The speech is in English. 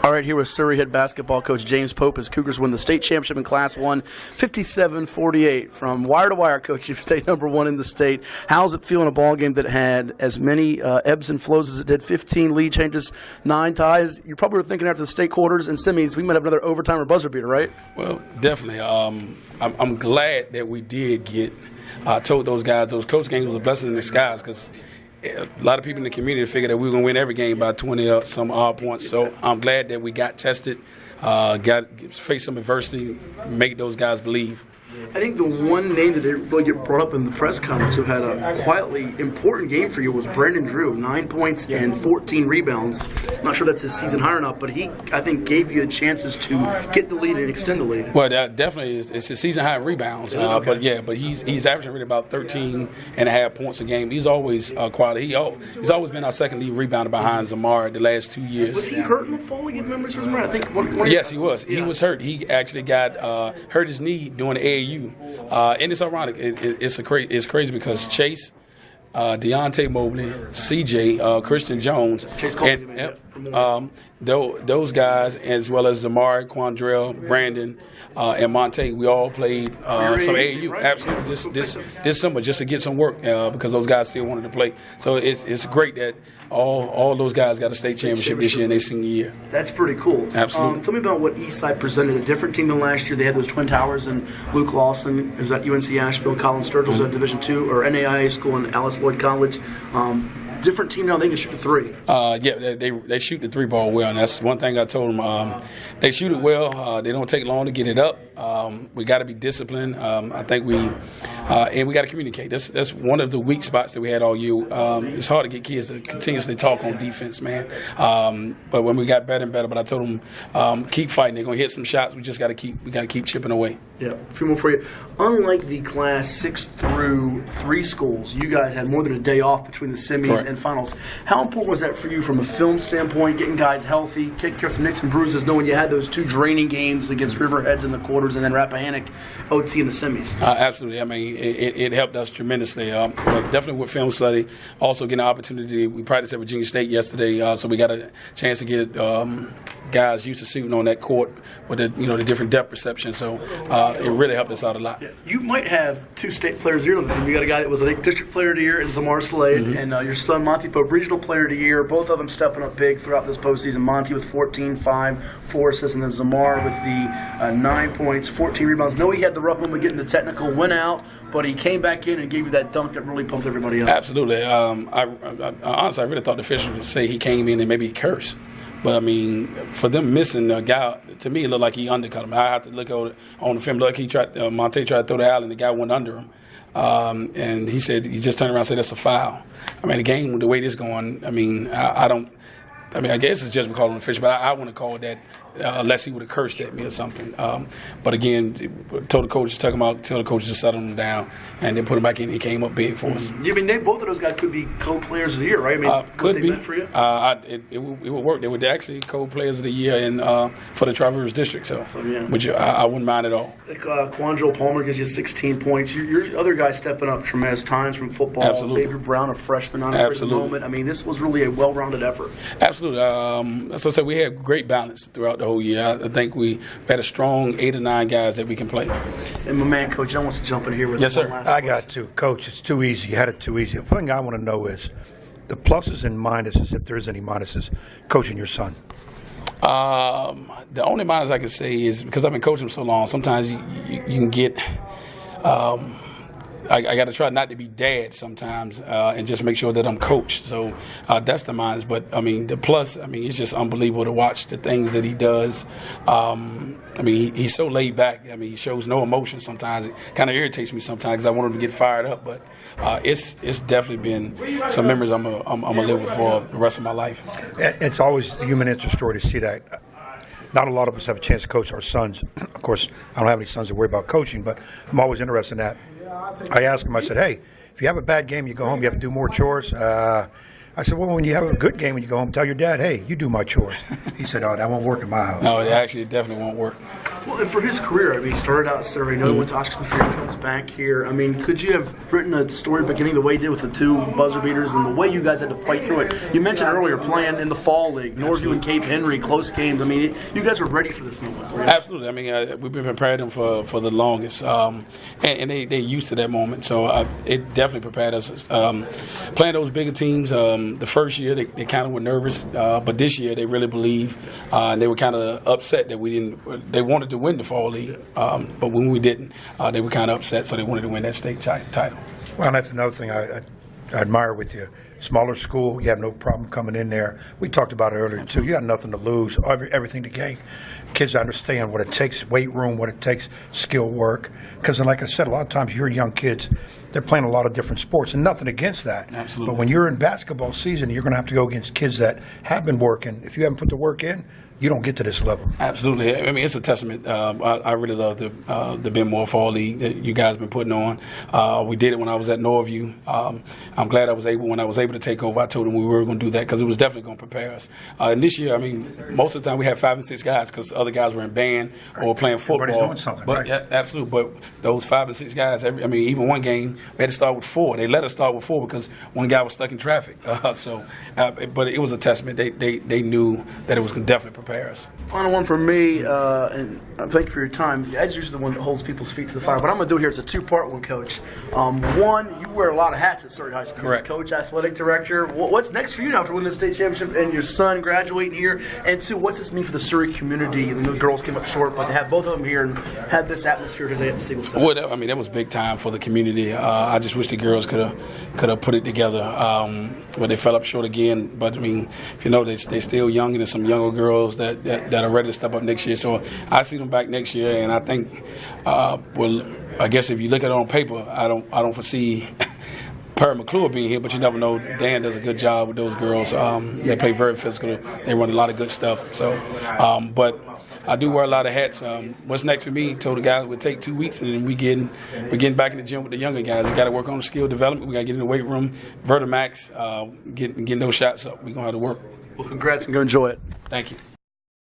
All right, here with Surry head basketball coach James Pope as Cougars win the state championship in Class 1, 57-48. From wire to wire, Coach, you've stayed number one in the state. How's it feel in a ball game that had as many ebbs and flows as it did, 15 lead changes, 9 ties? You probably were thinking after the state quarters and semis, we might have another overtime or buzzer beater, right? Well, definitely. I'm glad that we did get told those guys those close games was a blessing in disguise, because a lot of people in the community figured that we were going to win every game by 20 or some odd points. So I'm glad that we got tested, faced some adversity, make those guys believe. I think the one name that didn't really get brought up in the press conference who had a quietly important game for you was Brandon Drew, 9 points and 14 rebounds. I'm not sure that's his season high or not, but he, I think, gave you chances to get the lead and extend the lead. Well, that definitely is. It's his season high in rebounds. Okay. But he's averaging really about 13.5 points a game. He's always quality. He's always been our second lead rebounder behind Zamar the last 2 years. Was he hurt in the fall? Against memory serves me right. I think yes, he was. He was hurt. He actually got hurt his knee during the AAU. And it's ironic. It's crazy because Chase, Deontay Mobley, CJ, Christian Jones, those guys, as well as Zamari, Quandrell, Brandon, and Monte, we all played some AAU. Right? Absolutely, this summer just to get some work because those guys still wanted to play. So it's great that all those guys got a state championship this year in their senior year. That's pretty cool. Absolutely. Tell me about what Eastside presented. A different team than last year. They had those Twin Towers and Luke Lawson, who's at UNC Asheville, Colin Sturgill's at Division II or NAIA school in Alice Lloyd College. Different team now, they can shoot the three. They shoot the three ball well, and that's one thing I told them. They shoot it well. They don't take long to get it up. We got to be disciplined. I think and we got to communicate. That's one of the weak spots that we had all year. It's hard to get kids to continuously talk on defense, man. But when we got better and better, but I told them keep fighting. They're gonna hit some shots. We just got to keep chipping away. Yeah, a few more for you. Unlike the Class 6 through 3 schools, you guys had more than a day off between the semis Correct. and finals. How important was that for you from a film standpoint, getting guys healthy, taking care of some nicks and bruises, knowing you had those 2 draining games against Riverheads in the quarters and then Rappahannock OT in the semis? Absolutely. I mean, it helped us tremendously. Definitely with film study. Also getting an opportunity. We practiced at Virginia State yesterday, so we got a chance to get guys used to shooting on that court with the different depth perception. So it really helped us out a lot. Yeah. You might have 2 state players of the year on the team. You got a guy that was, I think, District Player of the Year in Zamar Slade, and your son Monty Pope, Regional Player of the Year. Both of them stepping up big throughout this postseason. Monty with 14, 5, 4 assists, and then Zamar with the 9 points, 14 rebounds. No, he had the rough moment getting the technical, went out, but he came back in and gave you that dunk that really pumped everybody up. Absolutely. I honestly, I really thought the officials would say he came in and maybe he cursed. But, I mean, for them missing a guy, to me, it looked like he undercut him. I have to look on the film. Look, Monte tried to throw the alley, and the guy went under him. And he said, he just turned around and said, that's a foul. I mean, the game, the way this going, I mean, I guess it's just we call him official, but I wouldn't call it that unless he would have cursed at me or something. But again, tell the coach to settle him down and then put him back in. He came up big for us. You mean both of those guys could be co-players of the year, right? I mean, could be. Meant for you? It would work. They were actually co-players of the year for the Traverse District, which I wouldn't mind at all. Quandrell Palmer gives you 16 points. Your other guys stepping up tremendous times from football. Absolutely. Xavier Brown, a freshman on a moment. I mean, this was really a well-rounded effort. Absolutely. That's what I said. We had great balance throughout the whole year. I think we had a strong 8 or 9 guys that we can play. And my man, Coach, I want to jump in here with yes, sir. I got to. Coach, it's too easy. You had it too easy. The thing I want to know is the pluses and minuses, if there is any minuses, coaching your son. The only minus I can say is because I've been coaching him so long, sometimes you can get I got to try not to be dad sometimes and just make sure that I'm coached. So that's the minus. But, I mean, the plus, I mean, it's just unbelievable to watch the things that he does. I mean, he's so laid back. I mean, he shows no emotion sometimes. It kind of irritates me sometimes because I want him to get fired up. But it's definitely been some memories I'm gonna live with for the rest of my life. It's always a human interest story to see that. Not a lot of us have a chance to coach our sons. Of course, I don't have any sons that worry about coaching, but I'm always interested in that. I asked him, I said, hey, if you have a bad game, you go home, you have to do more chores. I said, well, when you have a good game, when you go home, tell your dad, hey, you do my chores. He said, oh, that won't work in my house. No, it actually definitely won't work. Well, and for his career, I mean, he started out at Surry, went to Oshkosh, comes back here. I mean, could you have written a story beginning the way you did with the 2 buzzer beaters and the way you guys had to fight through it? You mentioned earlier playing in the fall league, Norview and Cape Henry, close games. I mean, you guys were ready for this moment. Right? Absolutely. I mean, we've been preparing them for the longest, and they used to that moment. So it definitely prepared us. Playing those bigger teams, the first year they kind of were nervous, but this year they really believe, and they were kind of upset that we didn't. They wanted to win the fall league, but when we didn't, they were kind of upset. So they wanted to win that state title. Well, that's another thing I admire with you. Smaller school, you have no problem coming in there. We talked about it earlier, too. You got nothing to lose, everything to gain. Kids understand what it takes, weight room, what it takes, skill work. Because, like I said, a lot of times your young kids, they're playing a lot of different sports, and nothing against that. Absolutely. But when you're in basketball season, you're going to have to go against kids that have been working. If you haven't put the work in, you don't get to this level. Absolutely. I mean, it's a testament. I really love the Ben Moore Fall League that you guys have been putting on. We did it when I was at Norview. I'm glad when I was able to take over, I told them we were going to do that because it was definitely going to prepare us. And this year, I mean, most of the time we had 5 and 6 guys because other guys were in band or playing football. Everybody's doing something, but, right? Yeah, absolutely. But those 5 and 6 guys, even one game, we had to start with 4. They let us start with 4 because one guy was stuck in traffic. But it was a testament. They knew that it was going to definitely prepare us. Final one from me, and thank you for your time. Ed's usually the one that holds people's feet to the fire, but I'm going to do it here. It's a 2-part one, Coach. One, you wear a lot of hats at Surry High School. Correct. Coach, athletic director. What's next for you now after winning the state championship and your son graduating here? And 2, what's this mean for the Surry community? The girls came up short, but to have both of them here and had this atmosphere today at the Siegel Center. Well, I mean, that was big time for the community. I just wish the girls could have put it together. But they fell up short again. But, I mean, if you know, they're still young, and there's some younger girls that are ready to step up next year. So I see them back next year, and I think, I guess if you look at it on paper, I don't foresee Perry McClure being here, but you never know. Dan does a good job with those girls. They play very physical. They run a lot of good stuff. So, but I do wear a lot of hats. What's next for me? Told the guys it would take 2 weeks, and then we're getting back in the gym with the younger guys. We got to work on the skill development. We got to get in the weight room, Vertimax, getting those shots up. We're gonna have to work. Well, congrats and go enjoy it. Thank you.